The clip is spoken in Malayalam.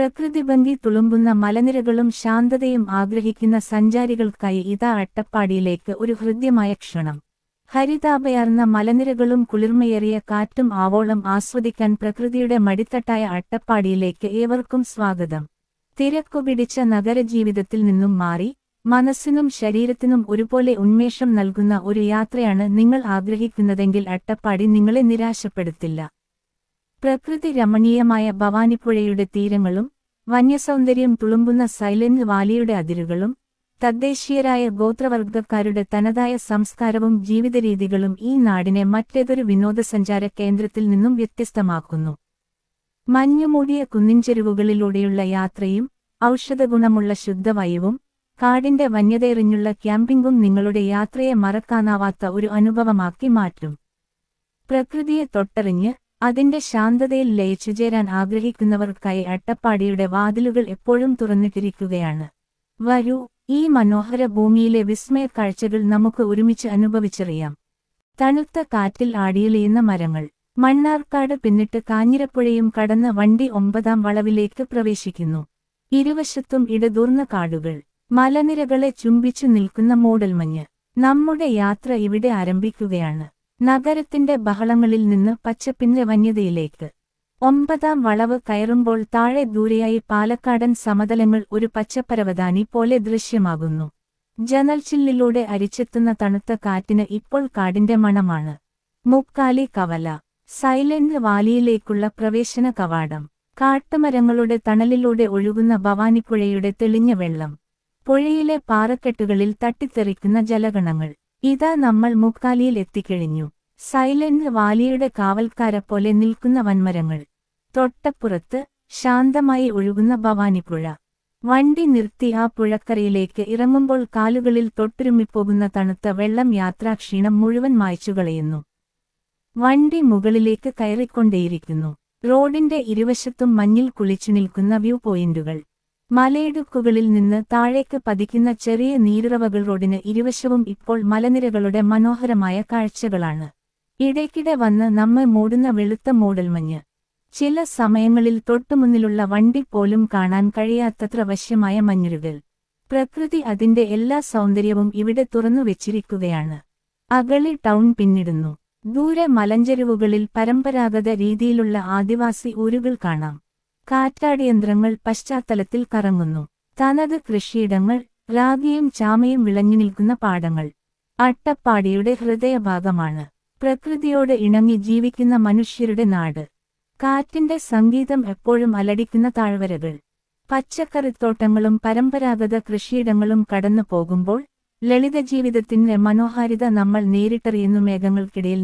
പ്രകൃതിഭംഗി തുളുമ്പുന്ന മലനിരകളും ശാന്തതയും ആഗ്രഹിക്കുന്ന സഞ്ചാരികൾക്കായി ഇതാ അട്ടപ്പാടിയിലേക്ക് ഒരു ഹൃദ്യമായ ക്ഷണം. ഹരിതാഭയാർന്ന മലനിരകളും കുളിർമയേറിയ കാറ്റും ആവോളം ആസ്വദിക്കാൻ പ്രകൃതിയുടെ മടിത്തട്ടായ അട്ടപ്പാടിയിലേക്ക് ഏവർക്കും സ്വാഗതം. തിരക്കുപിടിച്ച നഗരജീവിതത്തിൽ നിന്നും മാറി, മനസ്സിനും ശരീരത്തിനും ഒരുപോലെ ഉന്മേഷം നൽകുന്ന ഒരു യാത്രയാണ് നിങ്ങൾ ആഗ്രഹിക്കുന്നതെങ്കിൽ അട്ടപ്പാടി നിങ്ങളെ നിരാശപ്പെടുത്തില്ല. പ്രകൃതി രമണീയമായ ഭവാനിപ്പുഴയുടെ തീരങ്ങളും, വന്യസൗന്ദര്യം തുളുമ്പുന്ന സൈലന്റ് വാലിയുടെ അതിരുകളും, തദ്ദേശീയരായ ഗോത്രവർഗക്കാരുടെ തനതായ സംസ്കാരവും ജീവിതരീതികളും ഈ നാടിനെ മറ്റേതൊരു വിനോദസഞ്ചാര കേന്ദ്രത്തിൽ നിന്നും വ്യത്യസ്തമാക്കുന്നു. മഞ്ഞുമൂടിയ കുന്നിൻചെരുവുകളിലൂടെയുള്ള യാത്രയും, ഔഷധഗുണമുള്ള ശുദ്ധവായുവും, കാടിന്റെ വന്യതയെറിഞ്ഞുള്ള ക്യാമ്പിംഗും നിങ്ങളുടെ യാത്രയെ മറക്കാനാവാത്ത ഒരു അനുഭവമാക്കി മാറ്റും. പ്രകൃതിയെ തൊട്ടറിഞ്ഞ് അതിന്റെ ശാന്തതയിൽ ലയിച്ചുചേരാൻ ആഗ്രഹിക്കുന്നവർക്കായി അട്ടപ്പാടിയുടെ വാതിലുകൾ എപ്പോഴും തുറന്നിട്ടിരിക്കുകയാണ്. വരൂ, ഈ മനോഹര ഭൂമിയിലെ വിസ്മയ കാഴ്ചകൾ നമുക്ക് ഒരുമിച്ച് അനുഭവിച്ചറിയാം. തണുത്ത കാറ്റിൽ ആടിയുലയുന്ന മരങ്ങൾ. മണ്ണാർക്കാട് പിന്നിട്ട് കാഞ്ഞിരപ്പുഴയും കടന്ന് വണ്ടി 9ാം വളവിലേക്ക് പ്രവേശിക്കുന്നു. ഇരുവശത്തും ഇടതൂർന്ന കാടുകൾ, മലനിരകളെ ചുംബിച്ചു നിൽക്കുന്ന മൂടൽമഞ്ഞ്. നമ്മുടെ യാത്ര ഇവിടെ ആരംഭിക്കുകയാണ്. നഗരത്തിന്റെ ബഹളങ്ങളിൽ നിന്ന് പച്ചപ്പിന്റെ വന്യതയിലേക്ക്. 9ാം വളവ് കയറുമ്പോൾ താഴെ ദൂരെയായി പാലക്കാടൻ സമതലങ്ങൾ ഒരു പച്ചപ്പരവതാനി പോലെ ദൃശ്യമാകുന്നു. ജനൽച്ചില്ലിലൂടെ അരിച്ചെത്തുന്ന തണുത്ത കാറ്റിന് ഇപ്പോൾ കാടിന്റെ മണമാണ്. മുക്കാലി കവല, സൈലന്റ് വാലിയിലേക്കുള്ള പ്രവേശന കവാടം. കാട്ടുമരങ്ങളുടെ തണലിലൂടെ ഒഴുകുന്ന ഭവാനിപ്പുഴയുടെ തെളിഞ്ഞ വെള്ളം. പുഴയിലെ പാറക്കെട്ടുകളിൽ തട്ടിത്തെറിക്കുന്ന ജലഗണങ്ങൾ. ഇതാ നമ്മൾ മുക്കാലിയിൽ എത്തിക്കഴിഞ്ഞു. സൈലന്റ് വാലിയുടെ കാവൽക്കാരെപ്പോലെ നിൽക്കുന്ന വൻമരങ്ങൾ. തൊട്ടപ്പുറത്ത് ശാന്തമായി ഒഴുകുന്ന ഭവാനിപ്പുഴ. വണ്ടി നിർത്തി ആ പുഴക്കരയിലേക്ക് ഇറങ്ങുമ്പോൾ കാലുകളിൽ തൊട്ടുരുമ്മിപ്പോകുന്ന തണുത്ത വെള്ളം യാത്രാക്ഷീണം മുഴുവൻ മായ്ച്ചുകളയുന്നു. വണ്ടി മുകളിലേക്ക് കയറിക്കൊണ്ടേയിരിക്കുന്നു. റോഡിന്റെ ഇരുവശത്തും മഞ്ഞിൽ കുളിച്ചു നിൽക്കുന്ന വ്യൂ പോയിന്റുകൾ. മലയിടുക്കുകളിൽ നിന്ന് താഴേക്ക് പതിക്കുന്ന ചെറിയ നീരുറവകൾ. റോഡിന് ഇരുവശവും ഇപ്പോൾ മലനിരകളുടെ മനോഹരമായ കാഴ്ചകളാണ്. ഇടയ്ക്കിടെ വന്ന് നമ്മെ മൂടുന്ന വെളുത്ത മൂടൽമഞ്ഞ്. ചില സമയങ്ങളിൽ തൊട്ടുമുന്നിലുള്ള വണ്ടി പോലും കാണാൻ കഴിയാത്തത്ര വശ്യമായ മഞ്ഞുരുകൾ. പ്രകൃതി അതിന്റെ എല്ലാ സൗന്ദര്യവും ഇവിടെ തുറന്നു വെച്ചിരിക്കുകയാണ്. അഗളി ടൗൺ പിന്നിടുന്നു. ദൂരെ മലഞ്ചെരുവുകളിൽ പരമ്പരാഗത രീതിയിലുള്ള ആദിവാസി ഊരുകൾ കാണാം. കാറ്റാടിയന്ത്രങ്ങൾ പശ്ചാത്തലത്തിൽ കറങ്ങുന്നു. തനത് കൃഷിയിടങ്ങൾ, റാഗിയും ചാമയും വിളഞ്ഞു നിൽക്കുന്ന പാടങ്ങൾ. അട്ടപ്പാടിയുടെ ഹൃദയഭാഗമാണ്. പ്രകൃതിയോട് ഇണങ്ങി ജീവിക്കുന്ന മനുഷ്യരുടെ നാട്. കാറ്റിന്റെ സംഗീതം എപ്പോഴും അലടിക്കുന്ന താഴ്വരകൾ. പച്ചക്കറിത്തോട്ടങ്ങളും പരമ്പരാഗത കൃഷിയിടങ്ങളും കടന്നു പോകുമ്പോൾ ലളിത ജീവിതത്തിന്റെ മനോഹാരിത നമ്മൾ നേരിട്ടറിയുന്നു. മേഘങ്ങൾക്കിടയിൽ